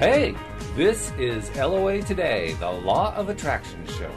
Hey, this is LOA Today, the Law of Attraction show.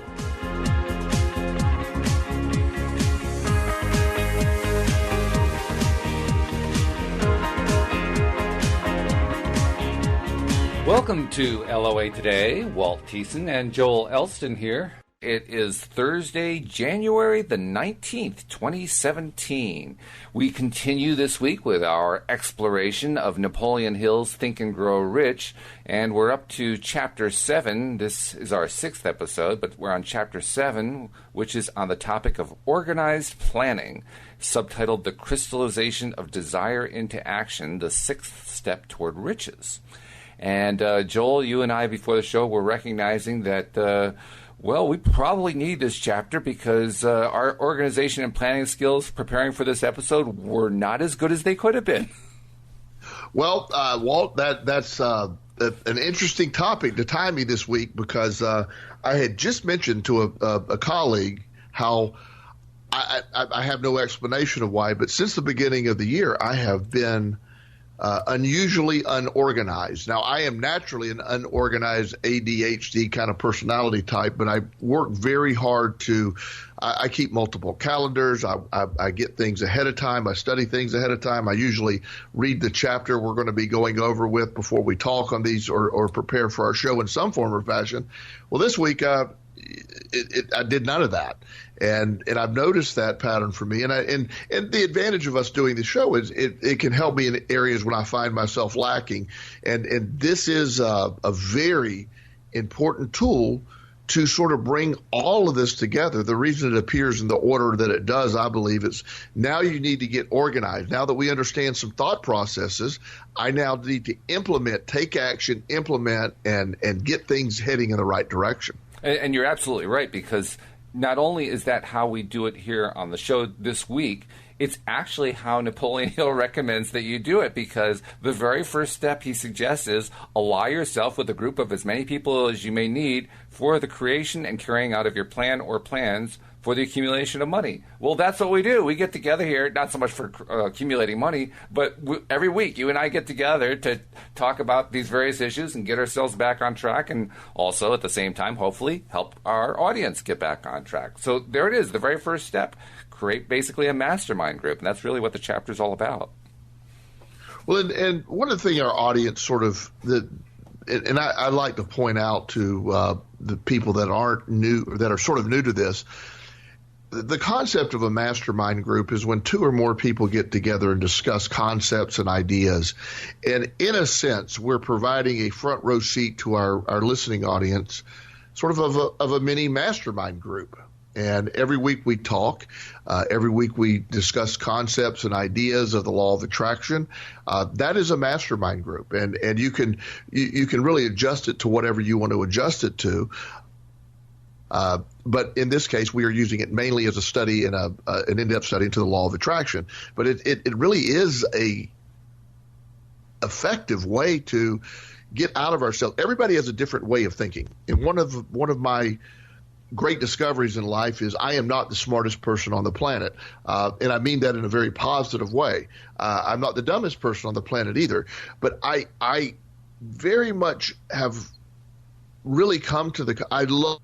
Welcome to LOA Today. Walt Thiessen and Joel Elston here. It is Thursday, January the 19th, 2017. We continue this week with our exploration of Napoleon Hill's Think and Grow Rich, and we're up to Chapter 7. This is our 6th episode, but we're on Chapter 7, which is on the topic of organized planning, subtitled The Crystallization of Desire into Action, the 6th Step Toward Riches. And Joel, you and I, before the show, were recognizing that we probably need this chapter because our organization and planning skills preparing for this episode were not as good as they could have been. Well, Walt, that's an interesting topic to tie me this week because I had just mentioned to a colleague how I have no explanation of why, but since the beginning of the year, I have been unusually unorganized. Now, I am naturally an unorganized ADHD kind of personality type, but I work very hard I keep multiple calendars. I get things ahead of time. I study things ahead of time. I usually read the chapter we're going to be going over with before we talk on these or prepare for our show in some form or fashion. Well, this week, I did none of that. And I've noticed that pattern for me. And the advantage of us doing the show is it can help me in areas when I find myself lacking. And this is a very important tool to sort of bring all of this together. The reason it appears in the order that it does, I believe, is now you need to get organized. Now that we understand some thought processes, I now need to take action, implement, and get things heading in the right direction. And you're absolutely right, because not only is that how we do it here on the show this week, it's actually how Napoleon Hill recommends that you do it, because the very first step he suggests is ally yourself with a group of as many people as you may need for the creation and carrying out of your plan or plans for the accumulation of money. Well, that's what we do. We get together here, not so much for accumulating money, but every week you and I get together to talk about these various issues and get ourselves back on track, and also at the same time, hopefully, help our audience get back on track. So there it is, the very first step. Create basically a mastermind group, and that's really what the chapter is all about. Well, and one of the things our audience sort of and I like to point out to the people that aren't new, that are sort of new to this, the concept of a mastermind group is when two or more people get together and discuss concepts and ideas. And in a sense, we're providing a front row seat to our listening audience, sort of a mini mastermind group. And every week we talk. Every week we discuss concepts and ideas of the law of attraction. That is a mastermind group, and you can really adjust it to whatever you want to adjust it to. But in this case, we are using it mainly as a study and an in-depth study into the law of attraction. But it really is a effective way to get out of ourselves. Everybody has a different way of thinking, and one of my great discoveries in life is I am not the smartest person on the planet. And I mean that in a very positive way. I'm not the dumbest person on the planet either. But I very much have really come to I love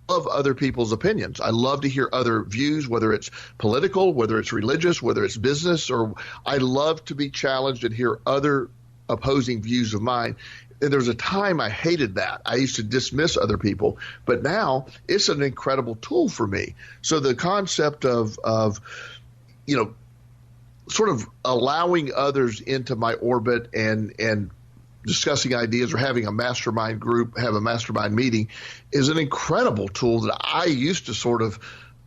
other people's opinions. I love to hear other views, whether it's political, whether it's religious, whether it's business, or I love to be challenged and hear other opposing views of mine. And there's a time I hated that. I used to dismiss other people, but now it's an incredible tool for me. So the concept of sort of allowing others into my orbit and discussing ideas or having a mastermind group, have a mastermind meeting is an incredible tool that I used to sort of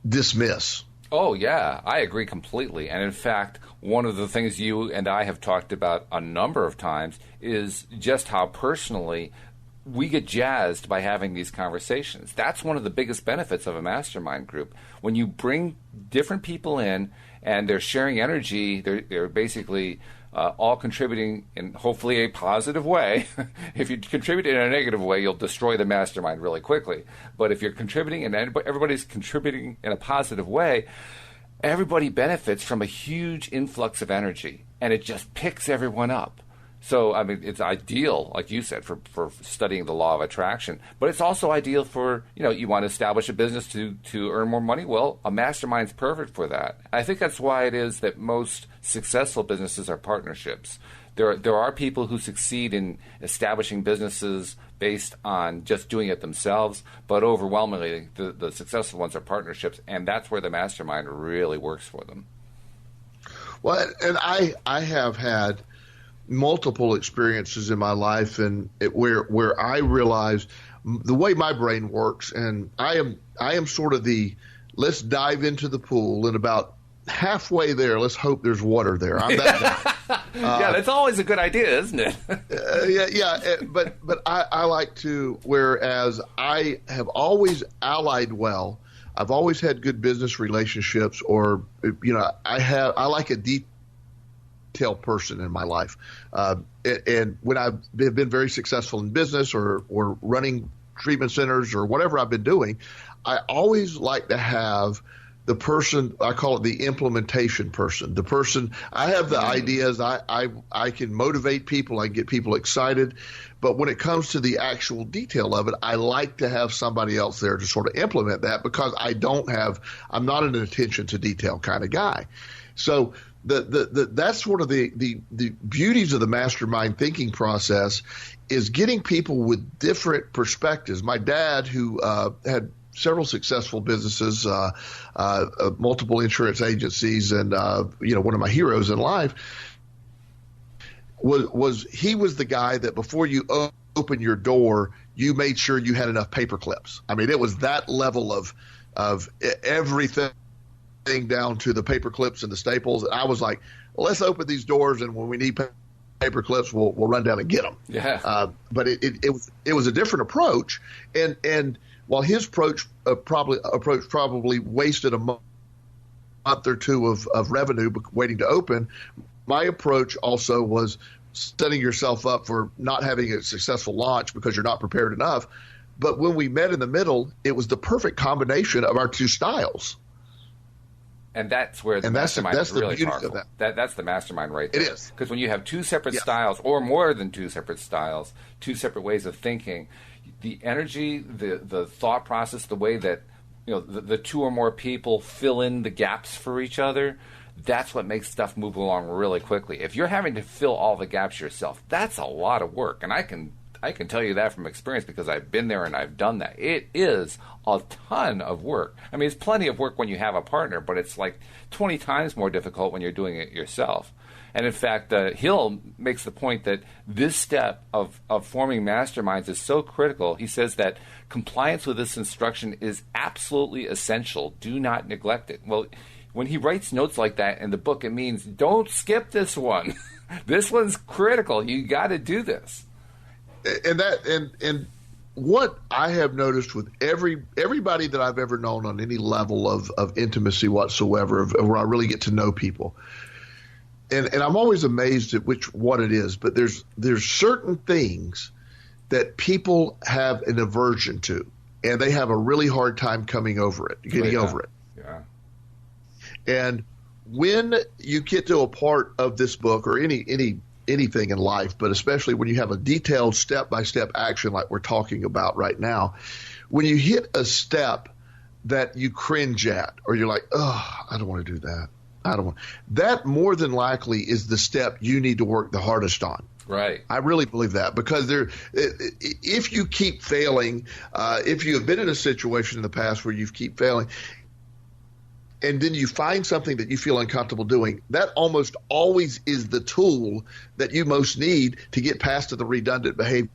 dismiss. Oh, yeah, I agree completely. And in fact, one of the things you and I have talked about a number of times is just how personally we get jazzed by having these conversations. That's one of the biggest benefits of a mastermind group. When you bring different people in and they're sharing energy, they're basically all contributing in hopefully a positive way. If you contribute in a negative way, you'll destroy the mastermind really quickly. But if you're contributing and everybody's contributing in a positive way, everybody benefits from a huge influx of energy, and it just picks everyone up. So, I mean, it's ideal, like you said, for studying the law of attraction. But it's also ideal for, you want to establish a business to earn more money. Well, a mastermind's perfect for that. I think that's why it is that most successful businesses are partnerships. There are people who succeed in establishing businesses based on just doing it themselves, but overwhelmingly the successful ones are partnerships, and that's where the mastermind really works for them. Well, and I have had multiple experiences in my life, and where I realized the way my brain works, and I am sort of let's dive into the pool, and about halfway there, let's hope there's water there. I'm that guy. Yeah, that's always a good idea, isn't it? But I like to, whereas I have always allied well. I've always had good business relationships, or I like a detailed person in my life, and when I've been very successful in business or running treatment centers or whatever I've been doing, I always like to have the person, I call it the implementation person. The person, I have the ideas, I can motivate people, I can get people excited, but when it comes to the actual detail of it, I like to have somebody else there to sort of implement that, because I'm not an attention to detail kind of guy. So that's sort of the beauties of the mastermind thinking process, is getting people with different perspectives. My dad, who had several successful businesses, multiple insurance agencies, and one of my heroes in life was the guy that before you open your door, you made sure you had enough paper clips. I mean, it was that level of everything down to the paper clips and the staples. And I was like, well, let's open these doors, and when we need paper clips, we'll run down and get them. Yeah. But it was a different approach, and while his approach probably wasted a month or two of revenue waiting to open, my approach also was setting yourself up for not having a successful launch because you're not prepared enough. But when we met in the middle, it was the perfect combination of our two styles. And that's where the mastermind is really powerful. That's the mastermind right there. It is. Because when you have two separate styles, or more than two separate styles, two separate ways of thinking, the energy, the thought process, the way that the two or more people fill in the gaps for each other, that's what makes stuff move along really quickly. If you're having to fill all the gaps yourself, that's a lot of work. And I can tell you that from experience, because I've been there and I've done that. It is a ton of work. I mean, it's plenty of work when you have a partner, but it's like 20 times more difficult when you're doing it yourself. And in fact, Hill makes the point that this step of forming masterminds is so critical. He says that compliance with this instruction is absolutely essential. Do not neglect it. Well, when he writes notes like that in the book, it means don't skip this one. This one's critical. You got to do this. And what I have noticed with everybody that I've ever known on any level of intimacy whatsoever, where I really get to know people, and I'm always amazed at what it is, but there's certain things that people have an aversion to, and they have a really hard time getting over it. Yeah. And when you get to a part of this book, or anything in life, but especially when you have a detailed step-by-step action like we're talking about right now, when you hit a step that you cringe at, or you're like, oh, I don't want to do that. That more than likely is the step you need to work the hardest on. Right. I really believe that, because if you keep failing, if you have been in a situation in the past where you keep failing, and then you find something that you feel uncomfortable doing, that almost always is the tool that you most need to get past the redundant behavior.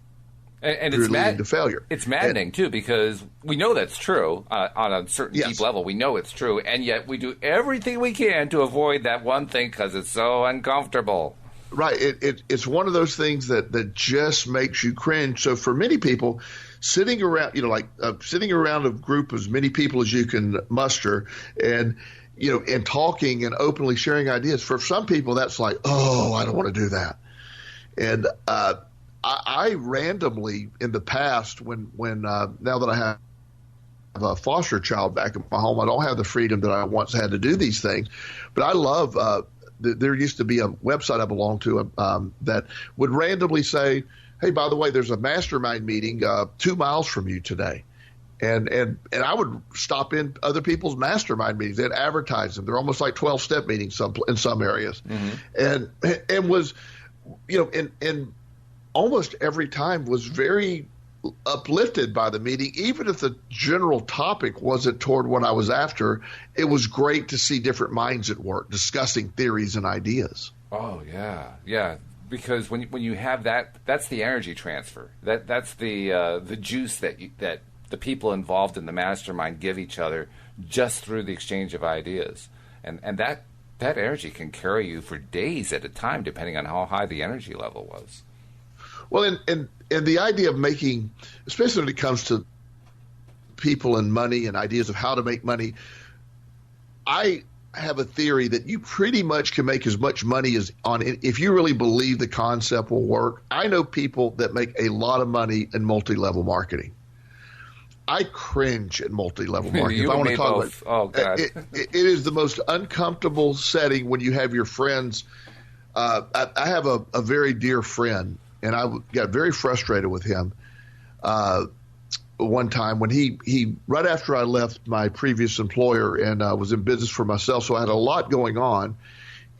And it's leading to failure. It's maddening, too, because we know that's true on a certain deep level. We know it's true, and yet we do everything we can to avoid that one thing because it's so uncomfortable. Right. It's one of those things that just makes you cringe. So for many people, sitting around, sitting around a group as many people as you can muster, and and talking and openly sharing ideas, for some people that's like, oh, I don't want to do that. And I randomly in the past, when now that I have a foster child back in my home, I don't have the freedom that I once had to do these things, but I love there used to be a website I belonged to that would randomly say, hey, by the way, there's a mastermind meeting 2 miles from you today. And I would stop in other people's mastermind meetings. They'd advertise them. They're almost like 12-step meetings in some areas. And was, and almost every time was very uplifted by the meeting, even if the general topic wasn't toward what I was after. It was great to see different minds at work discussing theories and ideas. Oh, yeah. Because when you have that, that's the energy transfer. That's the juice that the people involved in the mastermind give each other just through the exchange of ideas. And that energy can carry you for days at a time, depending on how high the energy level was. Well, and the idea of making, especially when it comes to people and money and ideas of how to make money, I have a theory that you pretty much can make as much money as on it if you really believe the concept will work. I know people that make a lot of money in multi-level marketing. I cringe at multi-level marketing. If I want to talk about, oh God, it is the most uncomfortable setting when you have your friends. I have a very dear friend, and I got very frustrated with him one time when he right after I left my previous employer and was in business for myself, so I had a lot going on,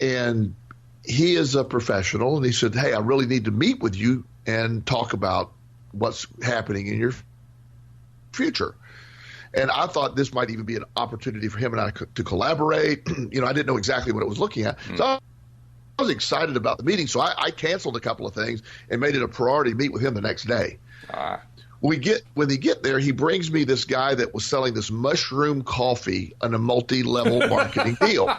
and he is a professional, and he said, "Hey, I really need to meet with you and talk about what's happening in your future." And I thought this might even be an opportunity for him and I to collaborate. I didn't know exactly what it was looking at. So I was excited about the meeting. So I canceled a couple of things and made it a priority to meet with him the next day. When they get there, he brings me this guy that was selling this mushroom coffee on a multi-level marketing deal.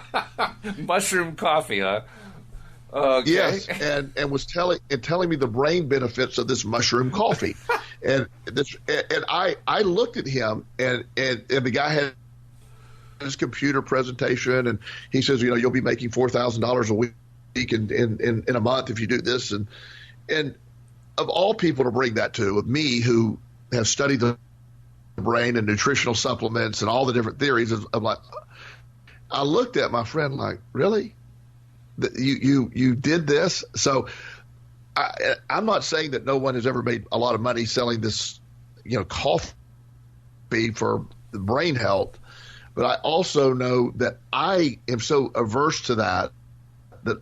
Mushroom coffee, huh? Okay. Yes, and was telling me the brain benefits of this mushroom coffee, and I looked at him and the guy had his computer presentation, and he says, you'll be making $4,000 a week in a month if you do this, and of all people to bring that to, of me who have studied the brain and nutritional supplements and all the different theories, I'm like, I looked at my friend like, really? You did this? So I'm not saying that no one has ever made a lot of money selling this, coffee for the brain health, but I also know that I am so averse to that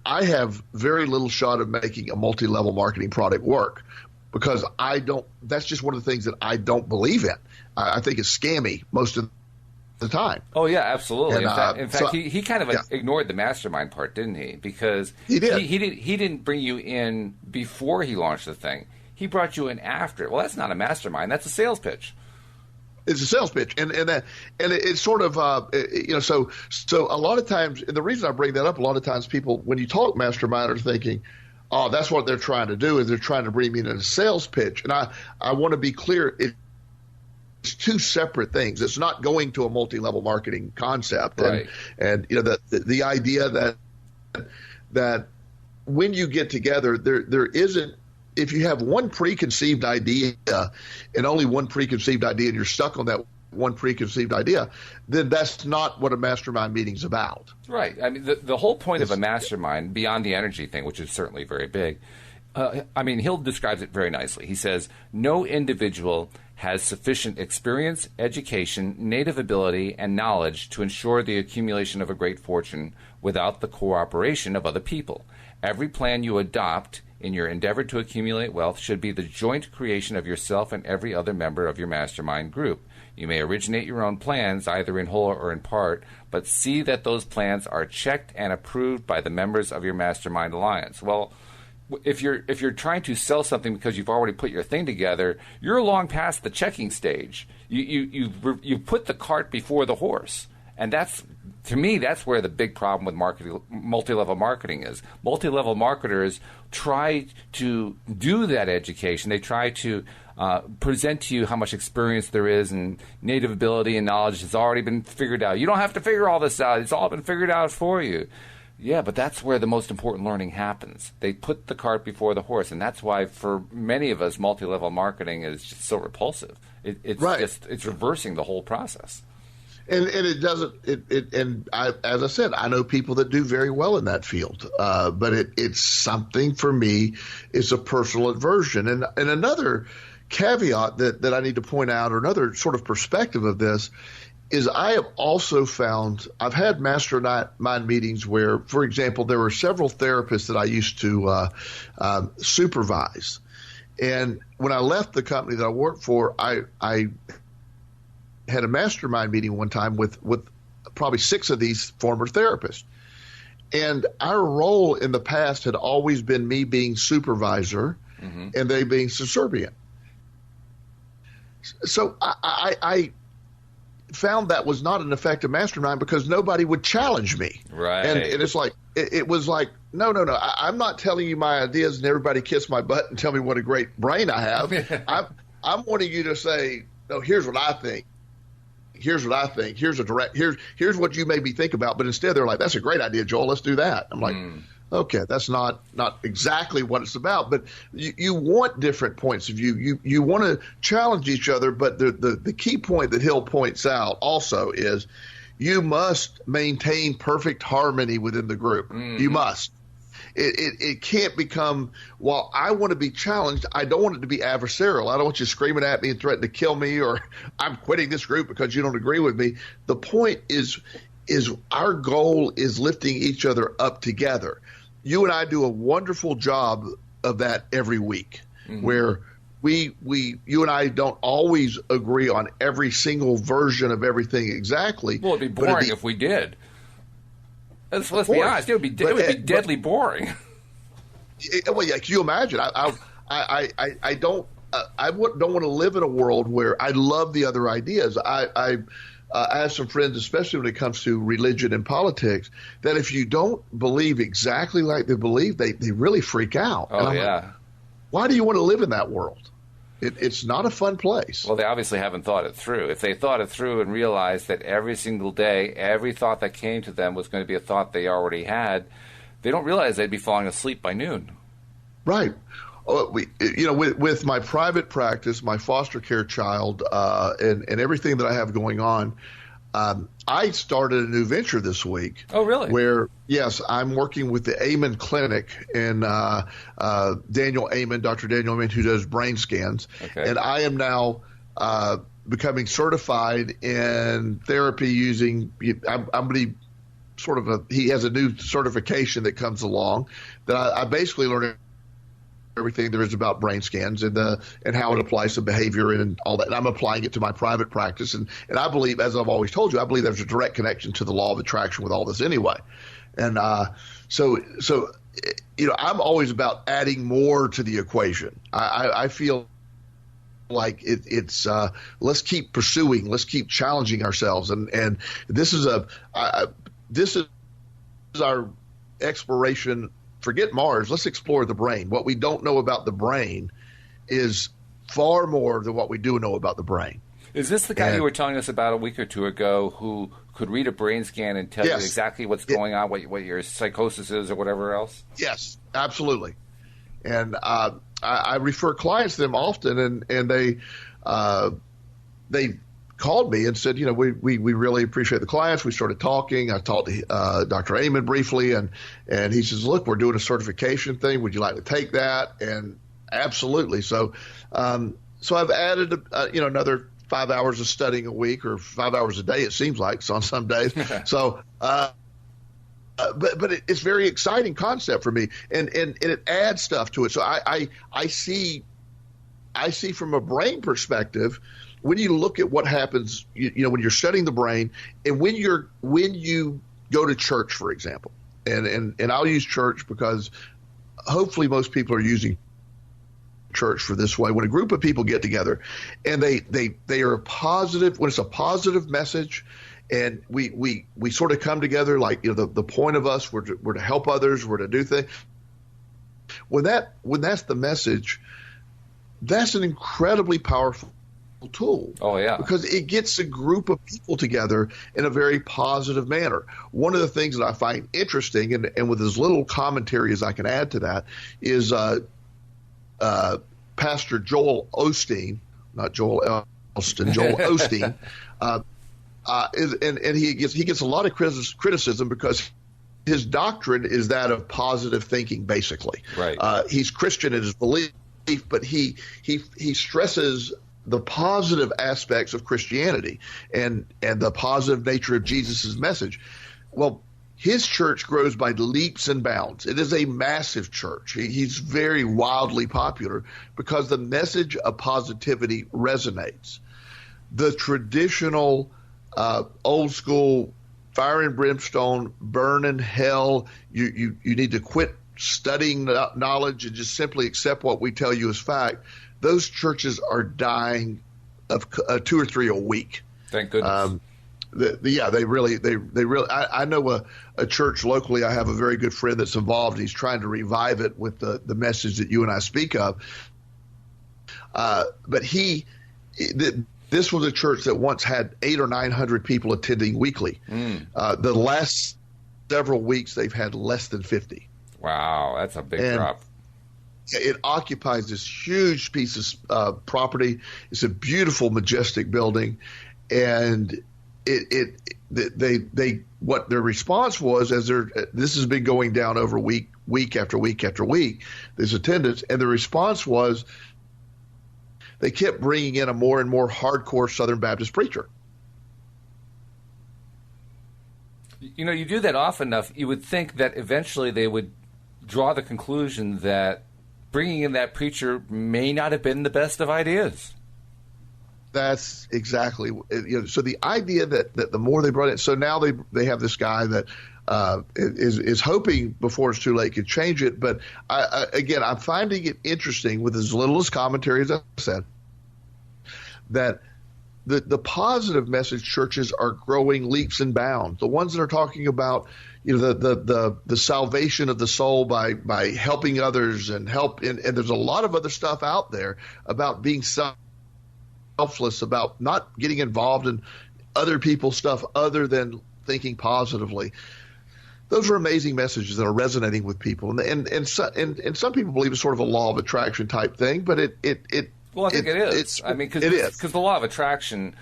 I have very little shot of making a multi-level marketing product work because that's just one of the things that I don't believe in. I think it's scammy most of the time. Oh yeah, absolutely. And, in fact, he kind of ignored the mastermind part, didn't he? Because he did. He didn't bring you in before he launched the thing. He brought you in after. Well, that's not a mastermind. That's a sales pitch. It's a sales pitch, and it's sort of so a lot of times, and the reason I bring that up, a lot of times people, when you talk mastermind, are thinking, oh, that's what they're trying to do, is they're trying to bring me in a sales pitch, and I want to be clear, it's two separate things. It's not going to a multi-level marketing concept, right. and the idea that when you get together, there isn't. If you have one preconceived idea and only one preconceived idea and you're stuck on that one preconceived idea, then that's not what a mastermind meeting's about. Right. I mean, the whole point of a mastermind, beyond the energy thing, which is certainly very big, Hill describes it very nicely. He says, no individual has sufficient experience, education, native ability, and knowledge to ensure the accumulation of a great fortune without the cooperation of other people. Every plan you adopt in your endeavor to accumulate wealth should be the joint creation of yourself and every other member of your mastermind group. You may originate your own plans, either in whole or in part, but see that those plans are checked and approved by the members of your mastermind alliance. Well, if you're trying to sell something because you've already put your thing together, you're long past the checking stage. You put the cart before the horse. And to me, that's where the big problem with multi-level marketing is. Multi-level marketers try to do that education. They try to present to you how much experience there is, and native ability and knowledge has already been figured out. You don't have to figure all this out. It's all been figured out for you. Yeah, but that's where the most important learning happens. They put the cart before the horse, and that's why for many of us, multi-level marketing is just so repulsive. It's right. It's reversing the whole process. And it doesn't and as I said, I know people that do very well in that field, but it's something for me. It's a personal aversion, and another caveat that I need to point out, or another sort of perspective of this, is I have also found I've had mastermind meetings where, for example, there were several therapists that I used to supervise, and when I left the company that I worked for, I had a mastermind meeting one time with probably 6 of these former therapists. And our role in the past had always been me being supervisor and they being subservient. So I found that was not an effective mastermind because nobody would challenge me. Right. And it's like, it was like, no. I'm not telling you my ideas and everybody kiss my butt and tell me what a great brain I have. I'm wanting you to say, no, here's what I think. Here's what I think. Here's what you made me think about. But instead, they're like, "That's a great idea, Joel. Let's do that." I'm like, "Okay, that's not exactly what it's about." But you want different points of view. You want to challenge each other. But the key point that Hill points out also is you must maintain perfect harmony within the group. You must. It can't become, well, I want to be challenged. I don't want it to be adversarial. I don't want you screaming at me and threatening to kill me, or I'm quitting this group because you don't agree with me. The point is our goal is lifting each other up together. You and I do a wonderful job of that every week, where you and I don't always agree on every single version of everything exactly. Well, it'd be boring if we did. Let's be honest. It would be deadly boring. Well, yeah, can you imagine? I don't want to live in a world where I love the other ideas. I have some friends, especially when it comes to religion and politics, that if you don't believe exactly like they believe, they really freak out. Oh, yeah. Like, why do you want to live in that world? It's not a fun place. Well, they obviously haven't thought it through. If they thought it through and realized that every single day, every thought that came to them was going to be a thought they already had, they don't realize they'd be falling asleep by noon. Right. With my private practice, my foster care child, and everything that I have going on, I started a new venture this week. Oh, really? Where, yes, I'm working with the Amen Clinic and Daniel Amen, Dr. Daniel Amen, who does brain scans. Okay. And I am now becoming certified in therapy using I'm going to he has a new certification that comes along that I basically learned everything there is about brain scans and how it applies to behavior and all that. And I'm applying it to my private practice. And I believe, as I've always told you, I believe there's a direct connection to the law of attraction with all this anyway. And so I'm always about adding more to the equation. I feel like it's let's keep pursuing, let's keep challenging ourselves. And this is our exploration. Forget Mars. Let's explore the brain. What we don't know about the brain is far more than what we do know about the brain. Is this the guy you were telling us about a week or two ago who could read a brain scan and tell you exactly what's going on, what your psychosis is or whatever else? Yes, absolutely. And I refer clients to them often, and they called me and said, we really appreciate the clients. We started talking. I talked to Dr. Amen briefly, and he says, look, we're doing a certification thing. Would you like to take that? And absolutely. So I've added, another 5 hours of studying a week, or 5 hours a day, it seems like, so on some days. So, but it's a very exciting concept for me, and it adds stuff to it. So I see from a brain perspective, when you look at what happens, when you're studying the brain, and when you go to church, for example, and I'll use church because hopefully most people are using church for this way. When a group of people get together and they are positive, when it's a positive message, and we sort of come together like, the point of us, we're to help others, we're to do things. When that's the message, that's an incredibly powerful tool. Oh, yeah. Because it gets a group of people together in a very positive manner. One of the things that I find interesting, and with as little commentary as I can add to that, is Pastor Joel Osteen, not Joel Elston, Joel Osteen. and he gets a lot of criticism because his doctrine is that of positive thinking, basically. Right. He's Christian in his belief, but he stresses the positive aspects of Christianity and the positive nature of Jesus' message. Well, his church grows by leaps and bounds. It is a massive church. He's very wildly popular because the message of positivity resonates. The traditional old school fire and brimstone, burn in hell, you need to quit studying knowledge and just simply accept what we tell you as fact. Those churches are dying of 2 or 3 a week. Thank goodness. They really. I know a church locally. I have a very good friend that's involved. He's trying to revive it with the message that you and I speak of. But this was a church that once had 800 or 900 people attending weekly. The last several weeks, they've had less than 50. Wow, that's a big drop. It occupies this huge piece of property. It's a beautiful, majestic building, and what their response was, this has been going down over week after week after week, this attendance, and the response was they kept bringing in a more and more hardcore Southern Baptist preacher. You know, you do that often enough, you would think that eventually they would draw the conclusion that bringing in that preacher may not have been the best of ideas. That's exactly. So the idea that the more they brought in, so now they have this guy that is hoping before it's too late could change it. But I'm finding it interesting with as little as commentary as I said, that the positive message churches are growing leaps and bounds. The ones that are talking about the salvation of the soul by helping others and there's a lot of other stuff out there about being selfless, about not getting involved in other people's stuff other than thinking positively. Those are amazing messages that are resonating with people, and some people believe it's sort of a law of attraction type thing, but well, I think it is. Because the law of attraction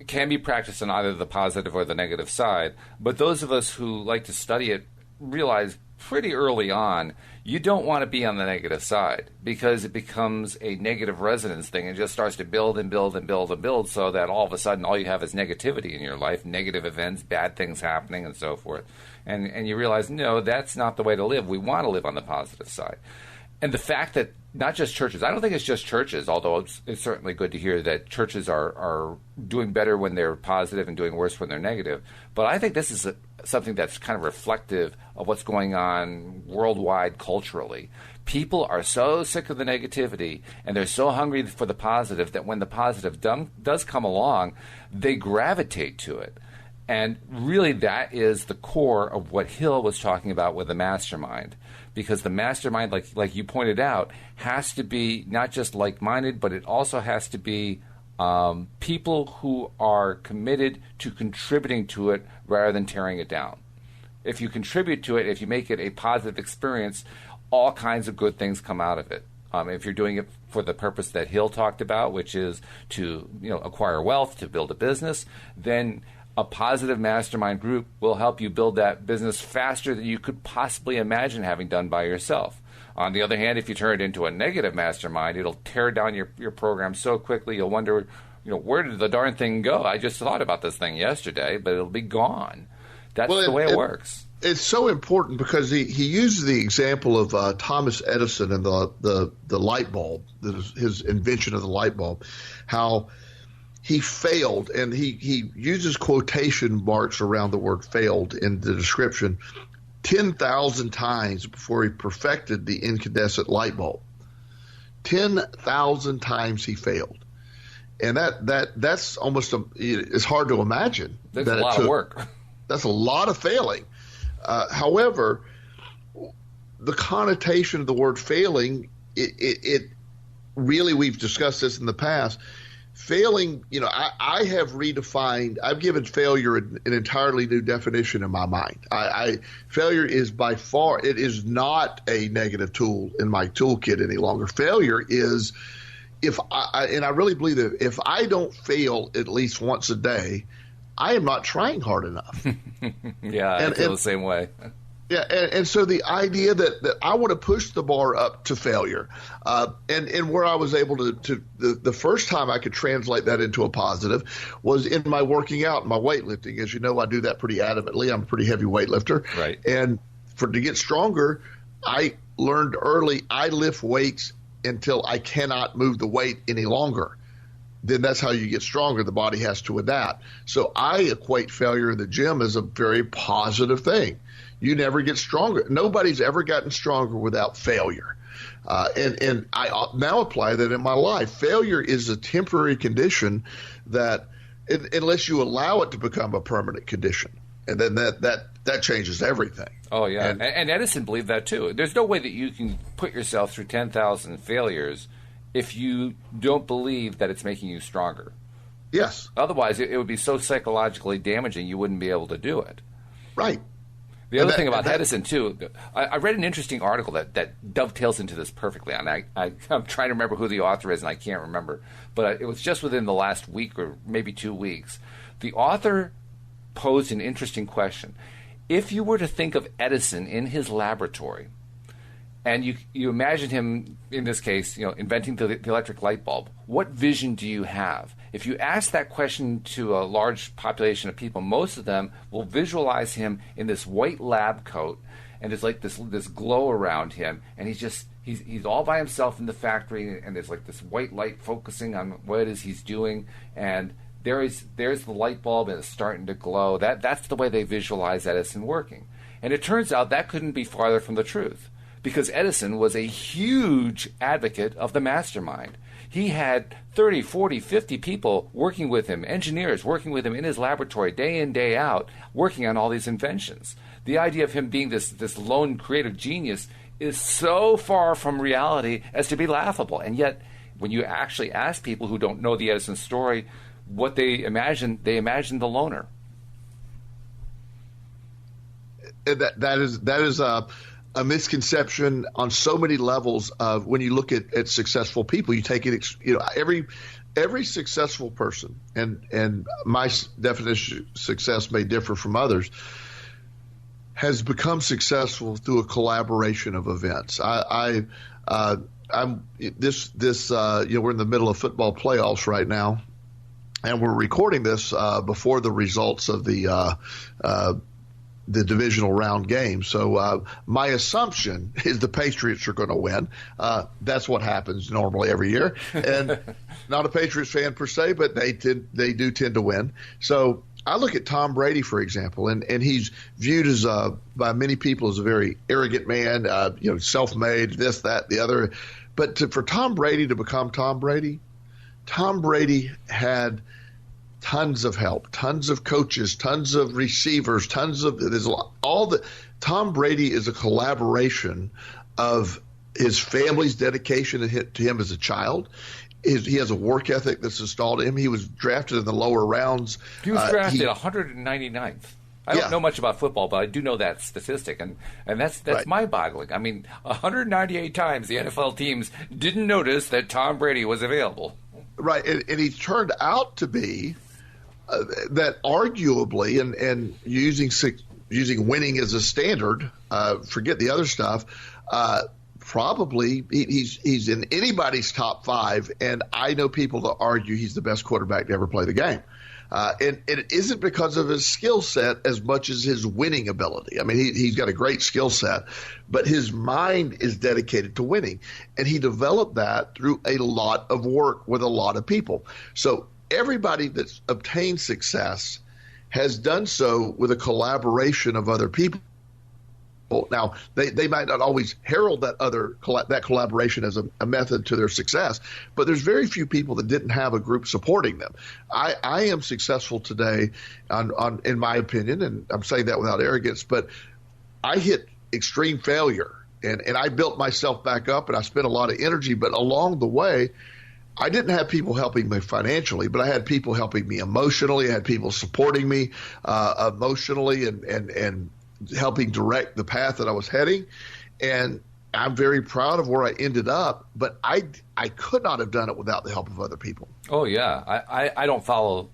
can be practiced on either the positive or the negative side. But those of us who like to study it realize pretty early on you don't want to be on the negative side, because it becomes a negative resonance thing and just starts to build and build and build and build, so that all of a sudden all you have is negativity in your life, negative events, bad things happening, and so forth. And you realize, no, that's not the way to live. We want to live on the positive side. And the fact that not just churches, I don't think it's just churches, although it's certainly good to hear that churches are doing better when they're positive and doing worse when they're negative. But I think this is something that's kind of reflective of what's going on worldwide culturally. People are so sick of the negativity, and they're so hungry for the positive that when the positive does come along, they gravitate to it. And really that is the core of what Hill was talking about with the mastermind. Because the mastermind, like you pointed out, has to be not just like-minded, but it also has to be people who are committed to contributing to it rather than tearing it down. If you contribute to it, if you make it a positive experience, all kinds of good things come out of it. If you're doing it for the purpose that Hill talked about, which is to acquire wealth, to build a business, then a positive mastermind group will help you build that business faster than you could possibly imagine having done by yourself. On the other hand, if you turn it into a negative mastermind, it'll tear down your program so quickly you'll wonder, where did the darn thing go? I just thought about this thing yesterday, but it'll be gone. That's the way it works. It's so important because he uses the example of Thomas Edison and the light bulb, his invention of the light bulb, how he failed, and he uses quotation marks around the word failed in the description 10,000 times before he perfected the incandescent light bulb. 10,000 times he failed. And that's almost it's hard to imagine. That's a lot of work. That's a lot of failing. However, the connotation of the word failing, it really, we've discussed this in the past. Failing, I have redefined, I've given failure an entirely new definition in my mind. Failure is by far, it is not a negative tool in my toolkit any longer. Failure is, and I really believe that if I don't fail at least once a day, I am not trying hard enough. Yeah, I feel the same way. Yeah, and so the idea that I want to push the bar up to failure, and where I was able to the first time I could translate that into a positive was in my working out and my weightlifting. As you know, I do that pretty adamantly. I'm a pretty heavy weightlifter. Right. And to get stronger, I learned early I lift weights until I cannot move the weight any longer. Then that's how you get stronger. The body has to adapt. So I equate failure in the gym as a very positive thing. You never get stronger. Nobody's ever gotten stronger without failure. And I now apply that in my life. Failure is a temporary condition that, unless you allow it to become a permanent condition, and then that changes everything. Oh, yeah. And Edison believed that, too. There's no way that you can put yourself through 10,000 failures if you don't believe that it's making you stronger. Yes. Otherwise, it would be so psychologically damaging you wouldn't be able to do it. Right. The other thing about Edison, too, I read an interesting article that dovetails into this perfectly. And I'm trying to remember who the author is, and I can't remember. But it was just within the last week or maybe 2 weeks. The author posed an interesting question. If you were to think of Edison in his laboratory, and you imagine him, in this case, inventing the electric light bulb, what vision do you have? If you ask that question to a large population of people, most of them will visualize him in this white lab coat, and there's like this glow around him, and he's all by himself in the factory, and there's like this white light focusing on what it is he's doing, and there's the light bulb, and it's starting to glow. That's the way they visualize Edison working. And it turns out that couldn't be farther from the truth, because Edison was a huge advocate of the mastermind. He had 30, 40, 50 people working with him, engineers working with him in his laboratory day in, day out, working on all these inventions. The idea of him being this lone creative genius is so far from reality as to be laughable. And yet, when you actually ask people who don't know the Edison story what they imagine the loner. That is a misconception on so many levels of when you look at successful people. You take it, every successful person, and my definition of success may differ from others, has become successful through a collaboration of events. I'm we're in the middle of football playoffs right now, and we're recording this before the results of the divisional round game. So my assumption is the Patriots are going to win. That's what happens normally every year. And not a Patriots fan per se, but they do tend to win. So I look at Tom Brady, for example, and he's viewed as by many people as a very arrogant man, self-made, this, that, the other. But for Tom Brady to become Tom Brady had tons of help, tons of coaches, tons of receivers, Tom Brady is a collaboration of his family's dedication to him as a child. He has a work ethic that's installed in him. He was drafted in the lower rounds. He was drafted 199th. I don't know much about football, but I do know that statistic, and that's right. Mind-boggling. I mean, 198 times the NFL teams didn't notice that Tom Brady was available. Right, and he turned out to be that arguably, and using winning as a standard, forget the other stuff. Probably he's in anybody's top five, and I know people that argue he's the best quarterback to ever play the game. And it isn't because of his skill set as much as his winning ability. I mean, he's got a great skill set, but his mind is dedicated to winning. And he developed that through a lot of work with a lot of people. So everybody that's obtained success has done so with a collaboration of other people. Now, they might not always herald that collaboration as a method to their success, but there's very few people that didn't have a group supporting them. I am successful today, in my opinion, and I'm saying that without arrogance, but I hit extreme failure, and I built myself back up, and I spent a lot of energy, but along the way, I didn't have people helping me financially, but I had people helping me emotionally. I had people supporting me emotionally and helping direct the path that I was heading. And I'm very proud of where I ended up, but I could not have done it without the help of other people. Oh, yeah. I don't follow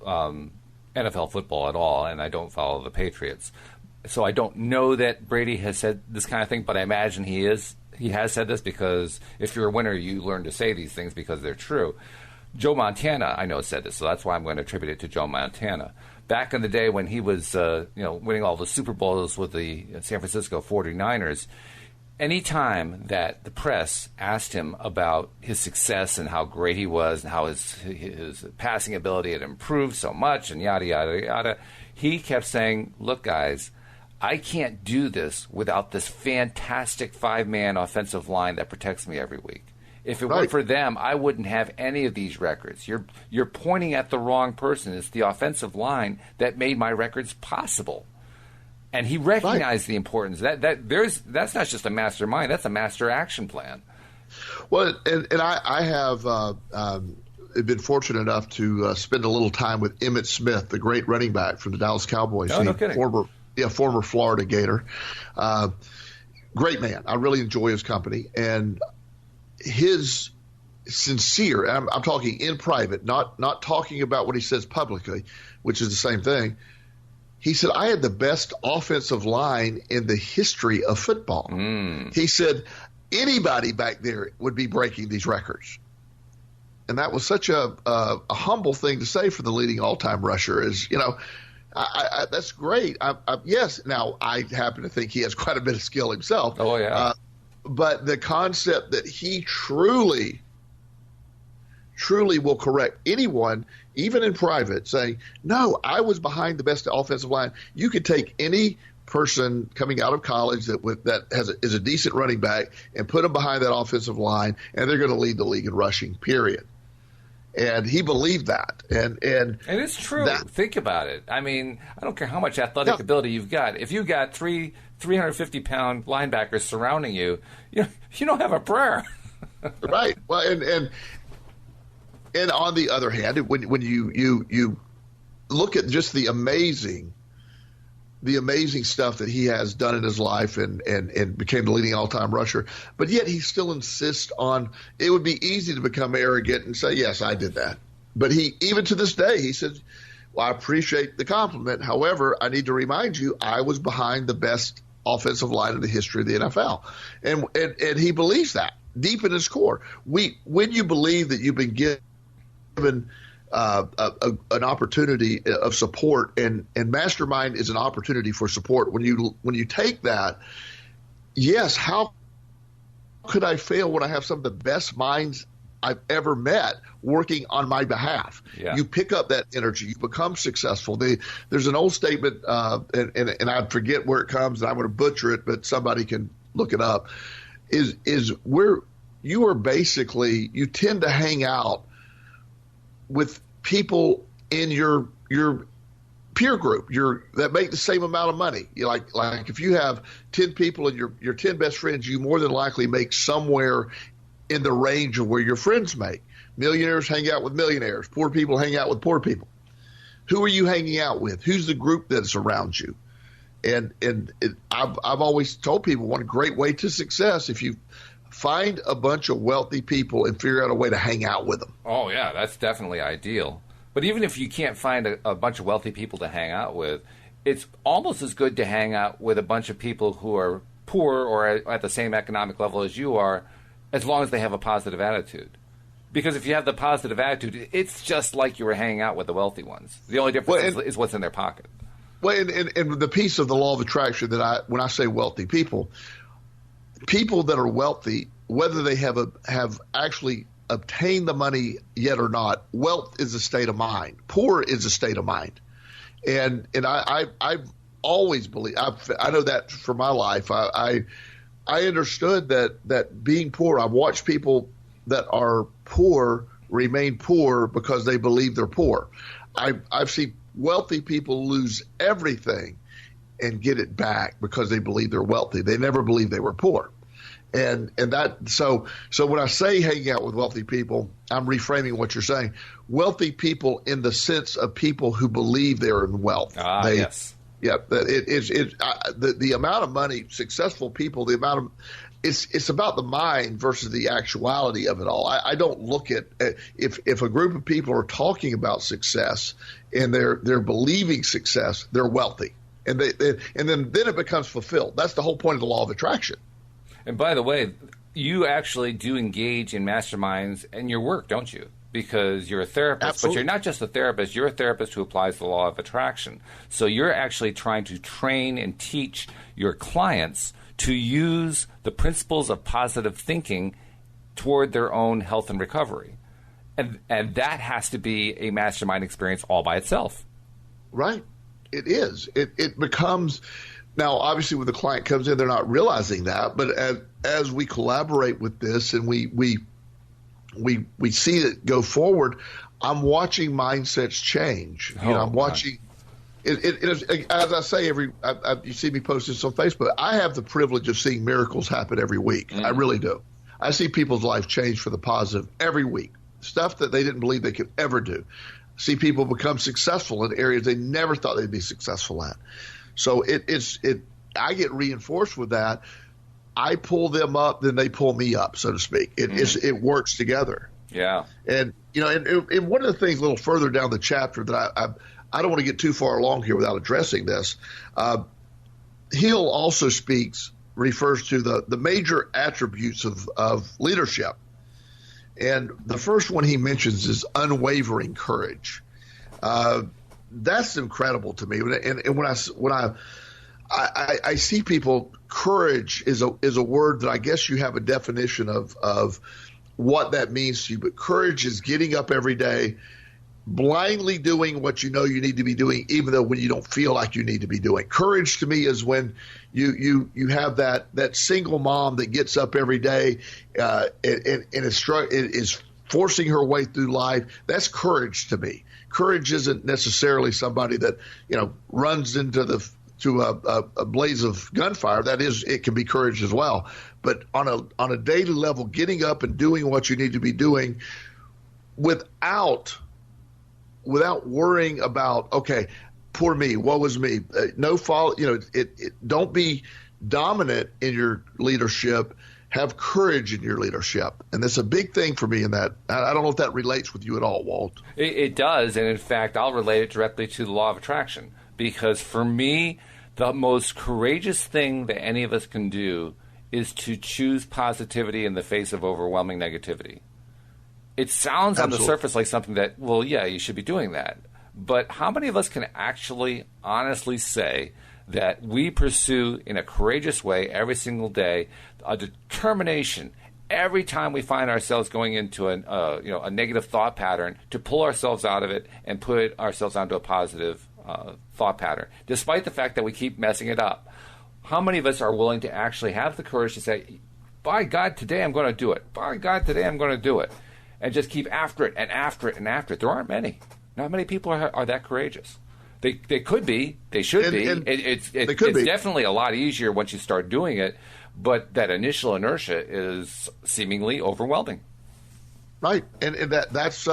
NFL football at all, and I don't follow the Patriots. So I don't know that Brady has said this kind of thing, but I imagine he has said this, because if you're a winner, you learn to say these things because they're true. Joe Montana, I know, said this, so that's why I'm going to attribute it to Joe Montana. Back in the day when he was winning all the Super Bowls with the San Francisco 49ers, anytime that the press asked him about his success and how great he was and how his passing ability had improved so much and yada, yada, yada, he kept saying, look, guys, I can't do this without this fantastic five-man offensive line that protects me every week. If it weren't for them, I wouldn't have any of these records. You're pointing at the wrong person. It's the offensive line that made my records possible. And he recognized the importance. That's not just a mastermind. That's a master action plan. Well, and I have been fortunate enough to spend a little time with Emmitt Smith, the great running back from the Dallas Cowboys. Oh, no kidding. Former Florida Gator. Great man. I really enjoy his company. And his sincere, and I'm talking in private, not talking about what he says publicly, which is the same thing. He said, I had the best offensive line in the history of football. He said, anybody back there would be breaking these records. And that was such a humble thing to say for the leading all-time rusher. Is, that's great. Yes, now I happen to think he has quite a bit of skill himself. Oh, yeah. But the concept that he truly will correct anyone, even in private, saying, no, I was behind the best offensive line. You could take any person coming out of college that is a decent running back and put them behind that offensive line, and they're going to lead the league in rushing, period. And he believed that. And it's true. Think about it. I mean, I don't care how much athletic ability you've got. If you've got 350-pound linebackers surrounding you, you don't have a prayer. Right. Well, and on the other hand, when you look at just the amazing stuff that he has done in his life and became the leading all-time rusher, but yet he still insists on, it would be easy to become arrogant and say, yes, I did that. But he, even to this day, he says, well, I appreciate the compliment. However, I need to remind you, I was behind the best offensive line in the history of the NFL. And he believes that deep in his core. When you believe that you've been given an opportunity of support, and Mastermind is an opportunity for support. When you take that, yes, how could I fail when I have some of the best minds I've ever met working on my behalf? Yeah. You pick up that energy, you become successful. There's an old statement, and I forget where it comes, and I'm going to butcher it, but somebody can look it up. Is where you are basically, you tend to hang out with people in your peer group that make the same amount of money. Like if you have 10 people and your 10 best friends, you more than likely make somewhere in the range of where your friends make. Millionaires hang out with millionaires. Poor people hang out with poor people. Who are you hanging out with? Who's the group that's around you? And I've always told people, one great way to success, if you find a bunch of wealthy people and figure out a way to hang out with them. Oh, yeah, that's definitely ideal. But even if you can't find a bunch of wealthy people to hang out with, it's almost as good to hang out with a bunch of people who are poor or at the same economic level as you are, as long as they have a positive attitude. Because if you have the positive attitude, it's just like you were hanging out with the wealthy ones. The only difference is what's in their pocket. Well, and the piece of the law of attraction that when I say wealthy people that are wealthy, whether they have actually obtained the money yet or not, wealth is a state of mind. Poor is a state of mind. And I've always believed, I know that for my life. I understood that being poor, I've watched people that are poor remain poor because they believe they're poor. I've seen wealthy people lose everything and get it back because they believe they're wealthy. They never believed they were poor. And that, so when I say hanging out with wealthy people, I'm reframing what you're saying. Wealthy people in the sense of people who believe they're in wealth. Yes. Yeah, the amount of money, successful people, the amount of it's about the mind versus the actuality of it all. I don't look at if a group of people are talking about success and they're believing success, they're wealthy, and then it becomes fulfilled. That's the whole point of the law of attraction. And by the way, you actually do engage in masterminds in your work, don't you? Because you're a therapist, Absolutely. But you're not just a therapist. You're a therapist who applies the law of attraction. So you're actually trying to train and teach your clients to use the principles of positive thinking toward their own health and recovery. And that has to be a mastermind experience all by itself. Right. It is. It becomes – now, obviously, when the client comes in, they're not realizing that. But as we collaborate with this and we see it go forward, I'm watching mindsets change. I'm watching it is, as I say, you see me post this on Facebook. I have the privilege of seeing miracles happen every week. I really do. I see people's life change for the positive every week, stuff that they didn't believe they could ever do. See people become successful in areas they never thought they'd be successful at. So I get reinforced with that. I pull them up, then they pull me up, so to speak. It works together. Yeah. And and one of the things a little further down the chapter that I don't want to get too far along here without addressing this. Hill also refers to the major attributes of leadership. And the first one he mentions is unwavering courage. That's incredible to me. And when I see people, courage is a word that I guess you have a definition of what that means to you. But courage is getting up every day, blindly doing what you know you need to be doing, even though when you don't feel like you need to be doing. Courage to me is when you have that single mom that gets up every day and is forcing her way through life. That's courage to me. Courage isn't necessarily somebody that runs into a blaze of gunfire. That is, it can be courage as well. But on a daily level, getting up and doing what you need to be doing without worrying about, okay, poor me, woe was me. No fault. Don't be dominant in your leadership. Have courage in your leadership. And that's a big thing for me in that. I don't know if that relates with you at all, Walt. It does. And in fact, I'll relate it directly to the law of attraction. Because for me, the most courageous thing that any of us can do is to choose positivity in the face of overwhelming negativity. It sounds on the surface like something that, well, yeah, you should be doing that. But how many of us can actually honestly say that we pursue in a courageous way every single day a determination every time we find ourselves going into a negative thought pattern to pull ourselves out of it and put ourselves onto a positive thought pattern, despite the fact that we keep messing it up? How many of us are willing to actually have the courage to say, by God, today I'm going to do it. By God, today I'm going to do it. And just keep after it and after it and after it. There aren't many. Not many people are that courageous. They could be. They should be. It's definitely a lot easier once you start doing it, but that initial inertia is seemingly overwhelming. Right. And that's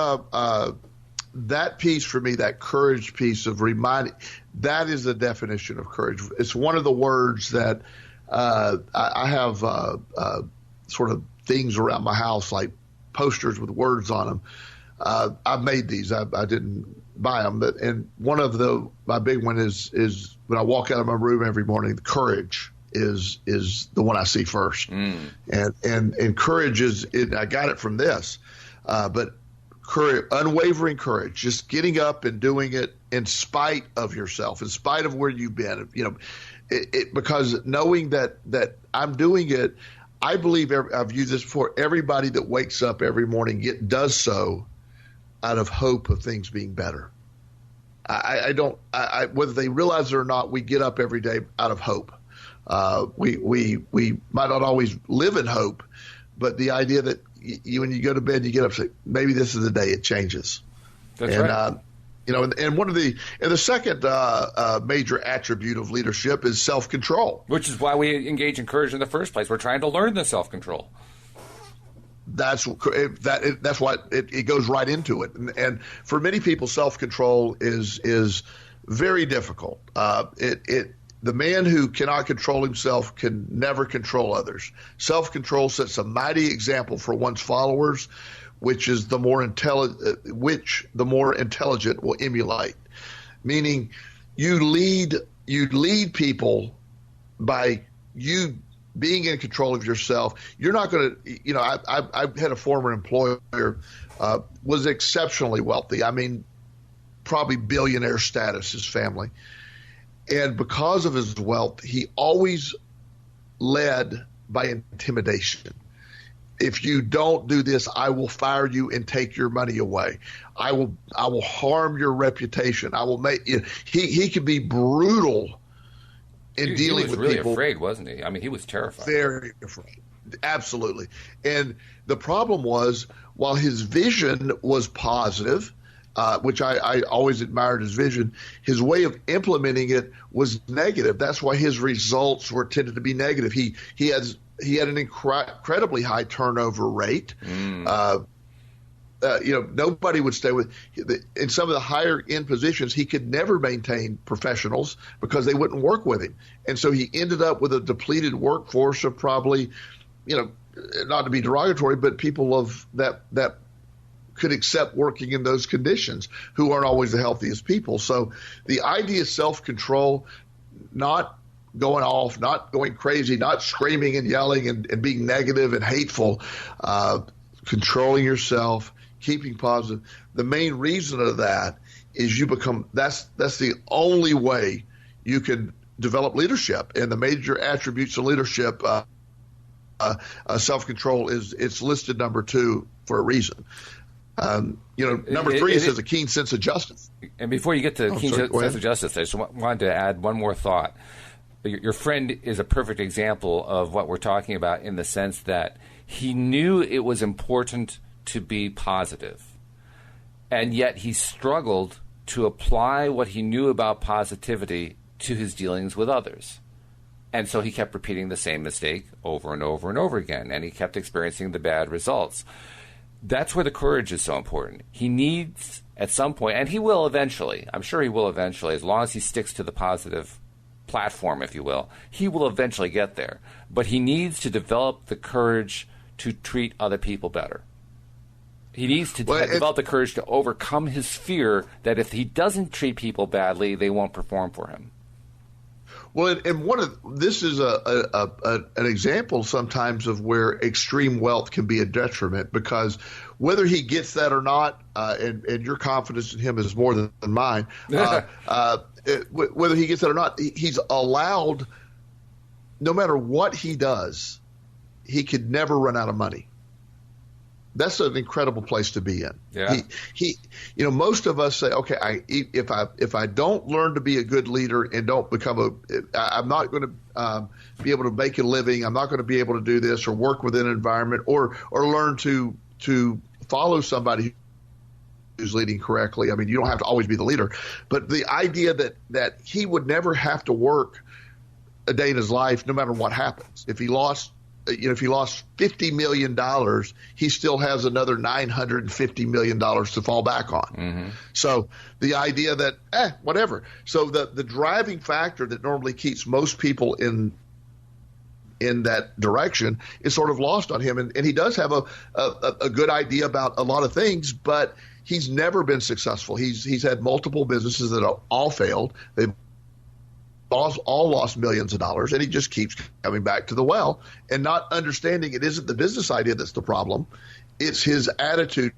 that piece for me, that courage piece of reminding, that is the definition of courage. It's one of the words that I have sort of things around my house, like posters with words on them. I've made these. I didn't buy them, and one of my big one is when I walk out of my room every morning, the courage is the one I see first. And courage is I got it from this, but courage, unwavering courage, just getting up and doing it in spite of yourself, in spite of where you've been, because knowing that I'm doing it. I believe I've used this before. Everybody that wakes up every morning does so out of hope of things being better. I don't. Whether they realize it or not, we get up every day out of hope. We might not always live in hope, but the idea that when you go to bed, you get up and say, maybe this is the day it changes. That's right. And one of the second major attribute of leadership is self-control, which is why we engage in courage in the first place. We're trying to learn the self-control. That's why it goes right into it. And for many people, self-control is very difficult. The man who cannot control himself can never control others. Self-control sets a mighty example for one's followers, which the more intelligent will emulate. Meaning, you lead people by you being in control of yourself. You're not going to, I had a former employer, was exceptionally wealthy. I mean, probably billionaire status, his family. And because of his wealth, he always led by intimidation. If you don't do this, I will fire you and take your money away. I will harm your reputation. I will make you. He could be brutal in dealing with people. He was really afraid, wasn't he? I mean, he was terrified. Very afraid. Absolutely. And the problem was, while his vision was positive, which I always admired his vision, his way of implementing it was negative. That's why his results tended to be negative. He had an incredibly high turnover rate. Nobody would stay with in some of the higher end positions. He could never maintain professionals because they wouldn't work with him. And so he ended up with a depleted workforce of probably, not to be derogatory, but people of that could accept working in those conditions, who aren't always the healthiest people. So the idea of self-control, not going off, not going crazy, not screaming and yelling and being negative and hateful, controlling yourself, keeping positive. The main reason of that is that's the only way you can develop leadership. And the major attributes of leadership, self-control it's listed number 2 for a reason. Number 3 says a keen sense of justice. And before you get to keen sense of justice, I just wanted to add one more thought. Your friend is a perfect example of what we're talking about, in the sense that he knew it was important to be positive, and yet he struggled to apply what he knew about positivity to his dealings with others. And so he kept repeating the same mistake over and over and over again, and he kept experiencing the bad results. That's where the courage is so important. He needs, at some point, and he will eventually, I'm sure he will eventually, as long as he sticks to the positive platform, if you will, he will eventually get there. But he needs to develop the courage to treat other people better. He needs to develop the courage to overcome his fear that if he doesn't treat people badly, they won't perform for him. Well, and this is an example sometimes of where extreme wealth can be a detriment, because whether he gets that or not, and your confidence in him is more than mine, whether he gets that or not, he's allowed, no matter what he does, he could never run out of money. That's an incredible place to be in. Yeah. Most of us say, okay, if I don't learn to be a good leader and don't become I'm not going to be able to make a living. I'm not going to be able to do this or work within an environment or learn to follow somebody who's leading correctly. I mean, you don't have to always be the leader, but the idea that he would never have to work a day in his life, no matter what happens. If he lost $50 million, he still has another $950 million to fall back on. Mm-hmm. So the idea that, whatever. So the driving factor that normally keeps most people in that direction is sort of lost on him. And he does have a good idea about a lot of things, but he's never been successful. He's had multiple businesses that have all failed. They've all lost millions of dollars, and he just keeps coming back to the well and not understanding it isn't the business idea that's the problem. It's his attitude,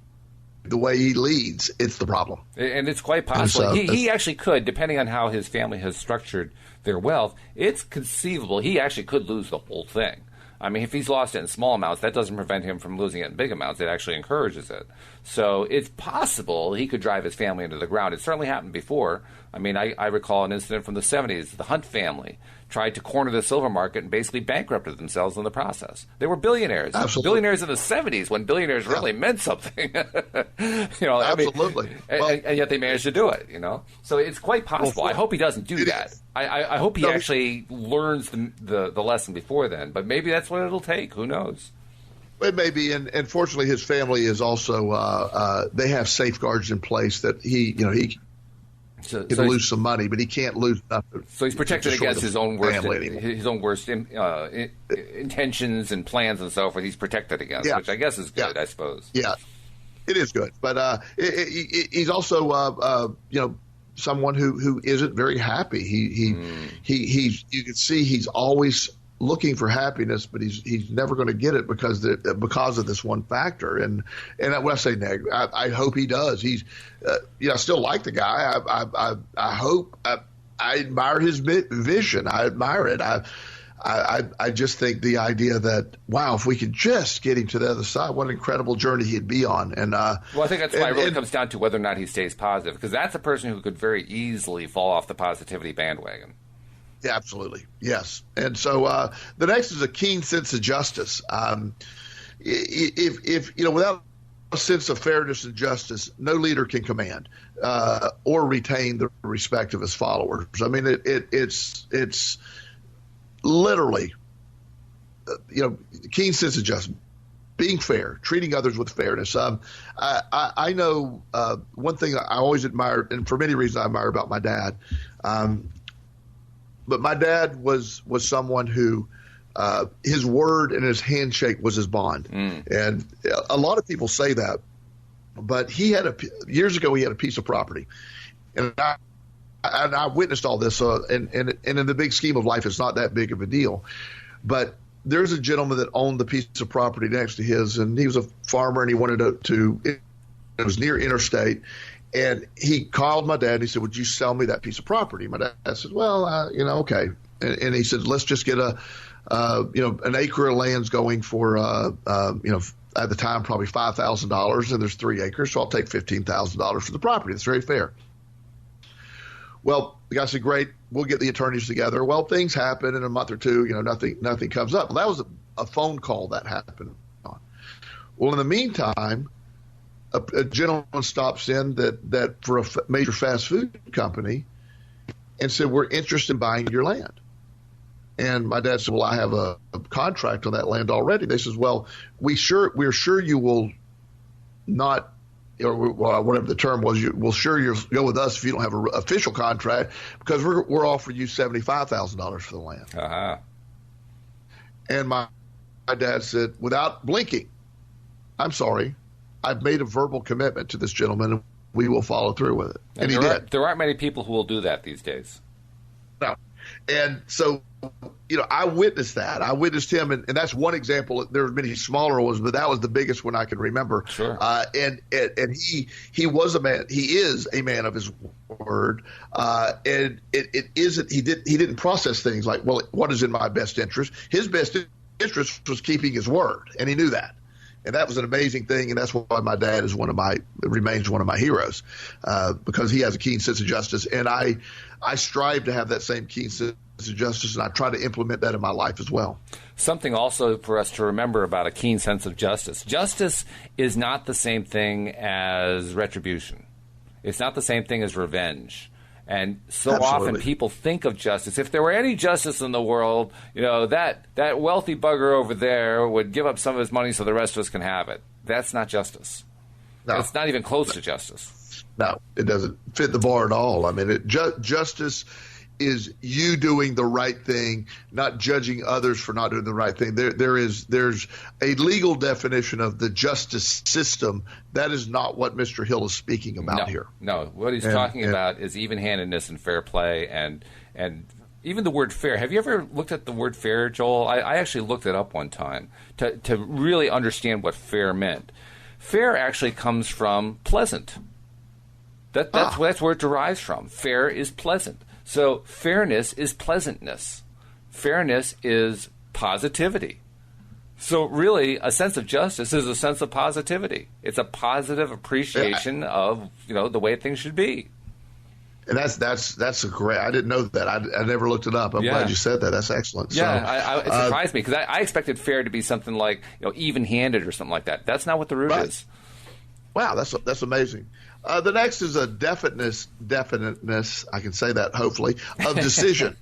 the way he leads. It's the problem. And it's quite possible. He actually could, depending on how his family has structured their wealth, it's conceivable he actually could lose the whole thing. I mean, if he's lost it in small amounts, that doesn't prevent him from losing it in big amounts. It actually encourages it. So it's possible he could drive his family into the ground. It certainly happened before. I mean, I recall an incident from the 70s. The Hunt family tried to corner the silver market and basically bankrupted themselves in the process. They were billionaires. Absolutely. Billionaires in the 70s, when billionaires really meant something. Absolutely. And yet they managed to do it, So it's quite possible. I hope he doesn't do that. I hope he actually learns the lesson before then. But maybe that's what it'll take. Who knows? It may be, and fortunately, his family is also they have safeguards in place that he So, He can lose some money, but he can't lose nothing. So he's protected against his own worst intentions and plans and so forth. He's protected against, which I guess is good, I suppose. Yeah, it is good. But he's also, someone who isn't very happy. He's you can see he's always looking for happiness, but he's never going to get it because of this one factor. And when I say negative, I hope he does. He's, I still like the guy. I hope I admire his vision. I admire it. I just think the idea that, wow, if we could just get him to the other side, what an incredible journey he'd be on. And well, I think that's why it really comes down to whether or not he stays positive, because that's a person who could very easily fall off the positivity bandwagon. Yeah, absolutely. Yes. And so the next is a keen sense of justice. If without a sense of fairness and justice, no leader can command or retain the respect of his followers. I mean, it's literally, keen sense of justice, being fair, treating others with fairness. I know one thing I always admired, and for many reasons I admire about my dad. But my dad was someone who his word and his handshake was his bond. And a lot of people say that, but years ago he had a piece of property, and I witnessed all this. And in the big scheme of life, it's not that big of a deal. But there's a gentleman that owned the piece of property next to his, and he was a farmer, and he wanted to it was near interstate. And he called my dad and he said, "Would you sell me that piece of property?" My dad said, "Well, okay." And he said, "Let's just get an acre of land's going for, at the time, probably $5,000, and there's 3 acres. So I'll take $15,000 for the property. That's very fair." Well, the guy said, "Great, we'll get the attorneys together." Well, things happen in a month or two, nothing comes up. Well, that was a phone call that happened on. Well, in the meantime, a gentleman stops in that for a major fast food company and said, "We're interested in buying your land." And my dad said, "Well, I have a contract on that land already." They says, "Well, we're sure you will not, or whatever the term was, you'll go with us if you don't have an official contract, because we're offering you $75,000 for the land." Uh-huh. And my dad said, without blinking, "I'm sorry, I've made a verbal commitment to this gentleman, and we will follow through with it." And he did. There aren't many people who will do that these days. No. And so, I witnessed that. I witnessed him, and that's one example. There were many smaller ones, but that was the biggest one I can remember. Sure. And he was a man. He is a man of his word. And it isn't. He didn't process things like, well, what is in my best interest? His best interest was keeping his word, and he knew that. And that was an amazing thing, and that's why my dad is remains one of my heroes, because he has a keen sense of justice, and I strive to have that same keen sense of justice, and I try to implement that in my life as well. Something also for us to remember about a keen sense of justice. Justice is not the same thing as retribution. It's not the same thing as revenge. And so Absolutely. often people think of justice. If there were any justice in the world, that wealthy bugger over there would give up some of his money so the rest of us can have it. That's not justice. No. It's not even close to justice. No, it doesn't fit the bar at all. I mean, justice is you doing the right thing, not judging others for not doing the right thing. There's a legal definition of the justice system. That is not what Mr. Hill is speaking about here. No, what he's talking about is even-handedness and fair play, and even the word fair. Have you ever looked at the word fair, Joel? I actually looked it up one time to really understand what fair meant. Fair actually comes from pleasant. That's where it derives from. Fair is pleasant. So fairness is pleasantness. Fairness is positivity. So really, a sense of justice is a sense of positivity. It's a positive appreciation of the way things should be. And that's a great. I didn't know that. I never looked it up. I'm glad you said that. That's excellent. Yeah, it surprised me because I expected fair to be something like even-handed or something like that. That's not what the root is. Wow, that's amazing. The next is a definiteness. I can say that hopefully of decision.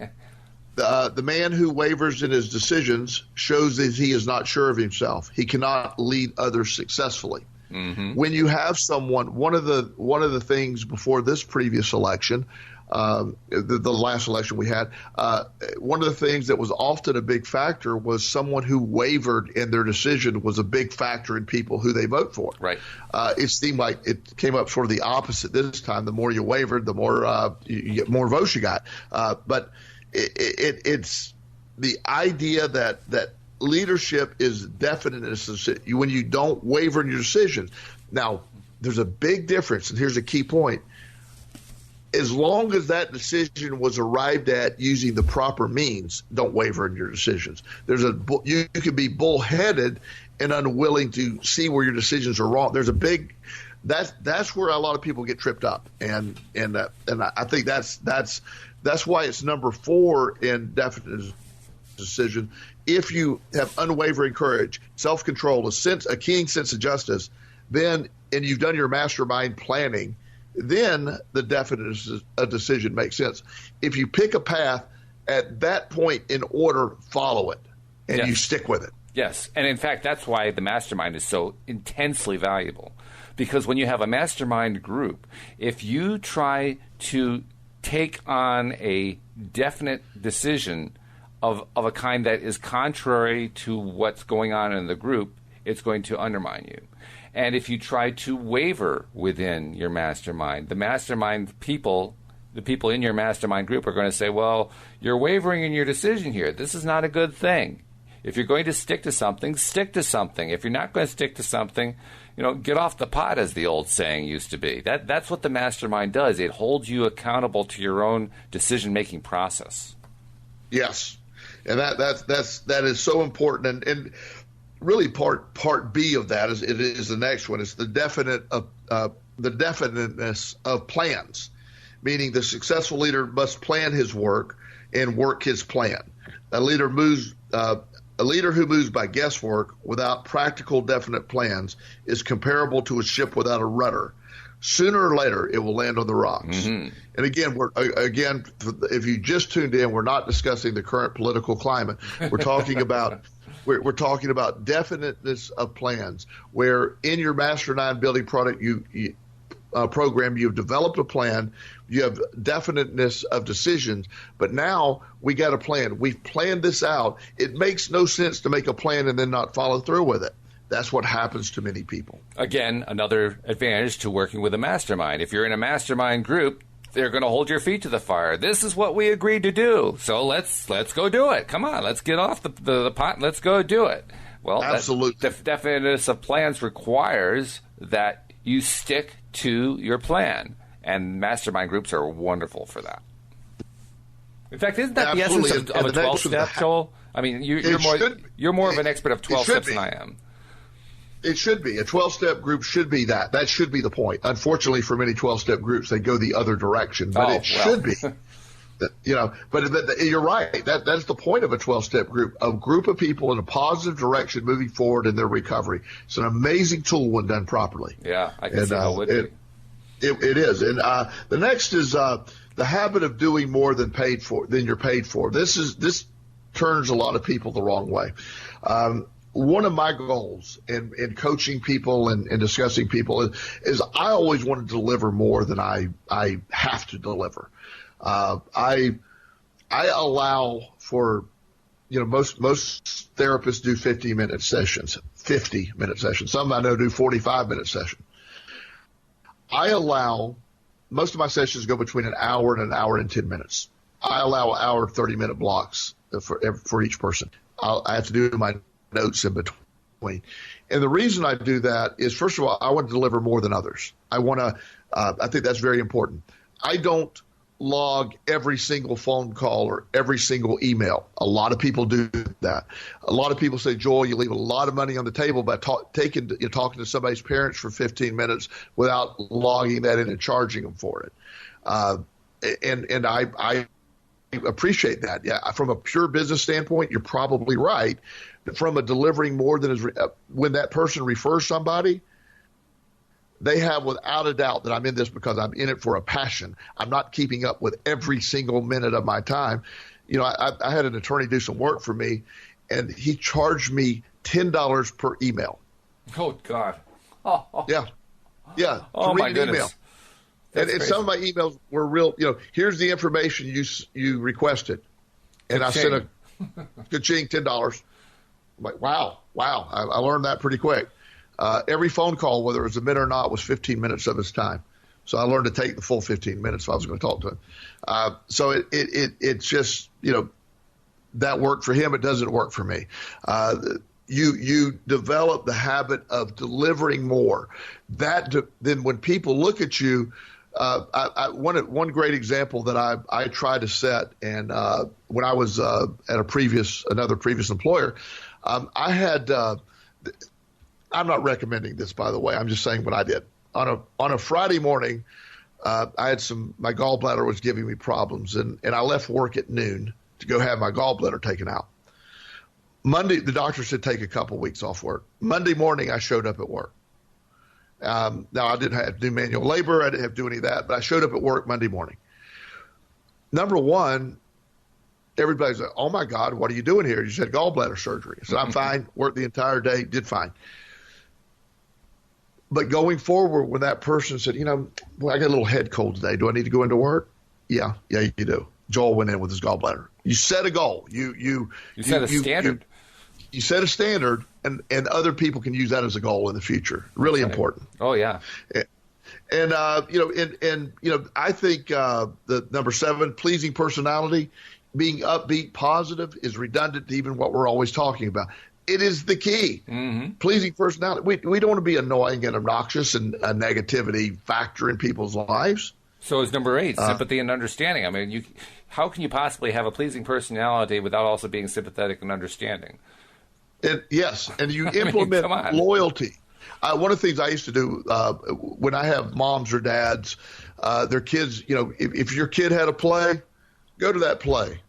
The man who wavers in his decisions shows that he is not sure of himself. He cannot lead others successfully. When you have someone, one of the things before this previous election, the last election we had, one of the things that was often a big factor was someone who wavered in their decision was a big factor in people who they vote for. Right. It seemed like it came up sort of the opposite this time. The more you wavered, the more you get more votes you got. But it's the idea that leadership is definite when you don't waver in your decisions. Now, there's a big difference, and here's a key point. As long as that decision was arrived at using the proper means, don't waver in your decisions. You can be bullheaded and unwilling to see where your decisions are wrong. There's a big that's where a lot of people get tripped up, and I think that's why it's number 4 in definite decision. If you have unwavering courage, self-control, a keen sense of justice, and you've done your mastermind planning, then the definite decision makes sense. If you pick a path at that point in order, follow it, and you stick with it. Yes, and in fact, that's why the mastermind is so intensely valuable. Because when you have a mastermind group, if you try to take on a definite decision of a kind that is contrary to what's going on in the group, it's going to undermine you. And if you try to waver within your mastermind, the people in your mastermind group are going to say, well, you're wavering in your decision here. This is not a good thing. If you're going to stick to something, stick to something. If you're not going to stick to something, get off the pot, as the old saying used to be. That's what the mastermind does. It holds you accountable to your own decision-making process. Yes. And that is so important. And really part B of that is the next one. It's the definiteness of plans, meaning the successful leader must plan his work and work his plan. A leader who moves by guesswork without practical definite plans is comparable to a ship without a rudder. Sooner or later, it will land on the rocks. Mm-hmm. And again, if you just tuned in, we're not discussing the current political climate. We're talking about we're talking about definiteness of plans. Where in your mastermind building product program, you've developed a plan, you have definiteness of decisions, but now we got a plan. We've planned this out. It makes no sense to make a plan and then not follow through with it. That's what happens to many people. Again, another advantage to working with a mastermind. If you're in a mastermind group, they're going to hold your feet to the fire. This is what we agreed to do, so let's go do it. Come on, let's get off the pot and let's go do it. Well, absolutely. The definiteness of plans requires that you stick to your plan, and mastermind groups are wonderful for that. In fact, isn't that absolutely. The essence of a 12-step, Joel? I mean, you're more of an expert of 12 steps than I am. It should be. A 12-step group should be that. That should be the point. Unfortunately, for many 12-step groups, they go the other direction. But should be. But you're right. That's the point of a 12-step group, a group of people in a positive direction moving forward in their recovery. It's an amazing tool when done properly. Yeah, I can see how it would be. It is. And the next is the habit of doing more than you're paid for. This turns a lot of people the wrong way. One of my goals in coaching people and discussing people is I always want to deliver more than I have to deliver. I allow for, most therapists do 50-minute sessions. Some I know do 45-minute sessions. I allow most of my sessions go between an hour and 10 minutes. I allow hour 30-minute blocks for each person. I have to do my notes in between. And the reason I do that is, first of all, I want to deliver more than others. I think that's very important. I don't log every single phone call or every single email. A lot of people do that. A lot of people say, Joel, you leave a lot of money on the table by talking to somebody's parents for 15 minutes without logging that in and charging them for it. And I appreciate that. Yeah, from a pure business standpoint, you're probably right. From a delivering more than when that person refers somebody, they have without a doubt that I'm in this because I'm in it for a passion. I'm not keeping up with every single minute of my time. I had an attorney do some work for me, and he charged me $10 per email. Oh, God. Yeah. Yeah. Oh, to my read an email. goodness. And some of my emails were real, here's the information you requested. And I sent a ka-ching, $10. I'm like, wow. I learned that pretty quick. Every phone call, whether it was a minute or not, was 15 minutes of his time. So I learned to take the full 15 minutes if I was going to talk to him. So it's just, that worked for him. It doesn't work for me. You develop the habit of delivering more. Then when people look at you, one great example that I tried to set, and when I was at another previous employer, I had. I'm not recommending this, by the way. I'm just saying what I did on a Friday morning. I had my gallbladder was giving me problems, and I left work at noon to go have my gallbladder taken out. Monday, the doctor said take a couple weeks off work. Monday morning, I showed up at work. Now, I didn't have to do manual labor. I didn't have to do any of that, but I showed up at work Monday morning. Number one, everybody's like, oh, my God, what are you doing here? You said gallbladder surgery. I said, I'm fine. Worked the entire day, did fine. But going forward, when that person said, well, I got a little head cold today. Do I need to go into work? Yeah, you do. Joel went in with his gallbladder. You set a goal. You set a standard. You set a standard, and other people can use that as a goal in the future. Really important. Oh yeah. And I think the number 7, pleasing personality, being upbeat, positive, is redundant to even what we're always talking about. It is the key. Mm-hmm. Pleasing personality. We don't want to be annoying and obnoxious and a negativity factor in people's lives. So is number 8, sympathy and understanding. I mean, how can you possibly have a pleasing personality without also being sympathetic and understanding? Yes, and you implement loyalty. One of the things I used to do when I have moms or dads, their kids, if your kid had a play, go to that play.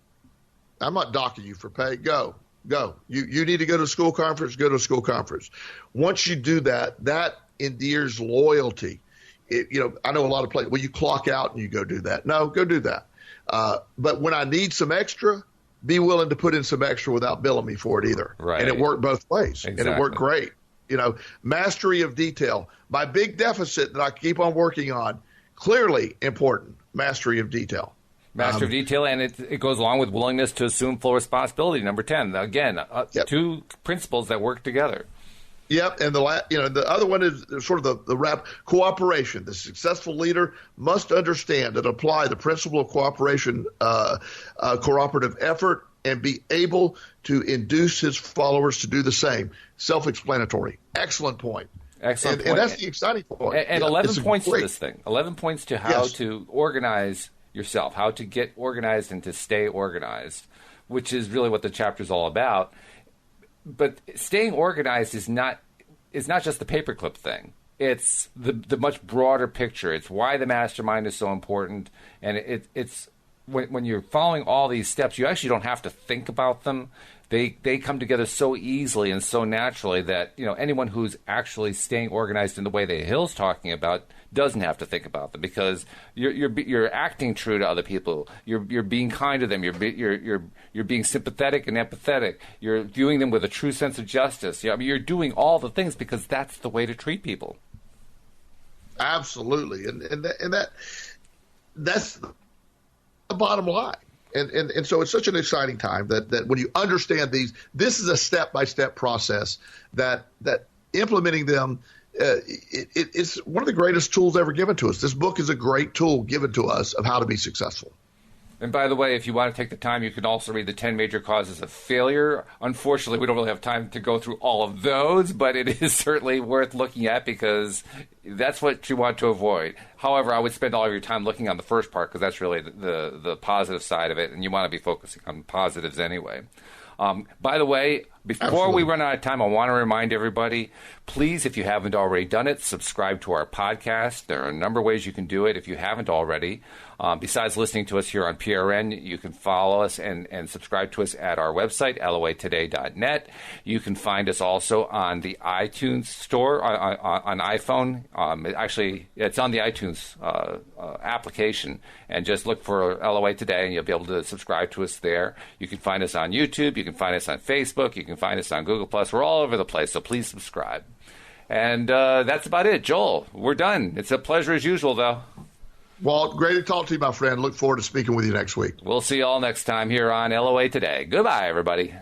I'm not docking you for pay. Go. You need to go to a school conference, go to a school conference. Once you do that, that endears loyalty. I know a lot of places, well, you clock out and you go do that. No, go do that. But when I need some extra, be willing to put in some extra without billing me for it either. Right. And it worked both ways. Exactly. And it worked great. Mastery of detail. My big deficit that I keep on working on, clearly important, mastery of detail. Mastery of detail, and it goes along with willingness to assume full responsibility, number 10. Again, Yep. 2 principles that work together. Yep, and the other one is sort of the wrap, cooperation. The successful leader must understand and apply the principle of cooperation, cooperative effort, and be able to induce his followers to do the same. Self-explanatory. Excellent point. Excellent point. And that's the exciting point. And 11 points to this thing. 11 points to how Yes. to organize yourself, how to get organized and to stay organized, which is really what the chapter is all about. But staying organized is not just the paperclip thing. It's the much broader picture. It's why the mastermind is so important, and it's when you're following all these steps, you actually don't have to think about them. They come together so easily and so naturally that anyone who's actually staying organized in the way that Hill's talking about doesn't have to think about them, because you're acting true to other people. You're being kind to them. You're being sympathetic and empathetic. You're viewing them with a true sense of justice. You're doing all the things because that's the way to treat people. Absolutely, and that's the bottom line. And so it's such an exciting time that when you understand these, this is a step-by-step process that implementing them, it's one of the greatest tools ever given to us. This book is a great tool given to us of how to be successful. And by the way, if you want to take the time, you can also read the 10 Major Causes of Failure. Unfortunately, we don't really have time to go through all of those, but it is certainly worth looking at because that's what you want to avoid. However, I would spend all of your time looking on the first part because that's really the positive side of it, and you want to be focusing on positives anyway. By the way, before Absolutely. we run out of time, I want to remind everybody, please, if you haven't already done it, subscribe to our podcast. There are a number of ways you can do it if you haven't already. Besides listening to us here on PRN, you can follow us and subscribe to us at our website, loatoday.net. You can find us also on the iTunes store on iPhone. Actually, it's on the iTunes application. And just look for LOA Today, and you'll be able to subscribe to us there. You can find us on YouTube. You can find us on Facebook. You can find us on Google+. We're all over the place, so please subscribe. And that's about it. Joel, we're done. It's a pleasure as usual, though. Walt, great to talk to you, my friend. Look forward to speaking with you next week. We'll see you all next time here on LOA Today. Goodbye, everybody.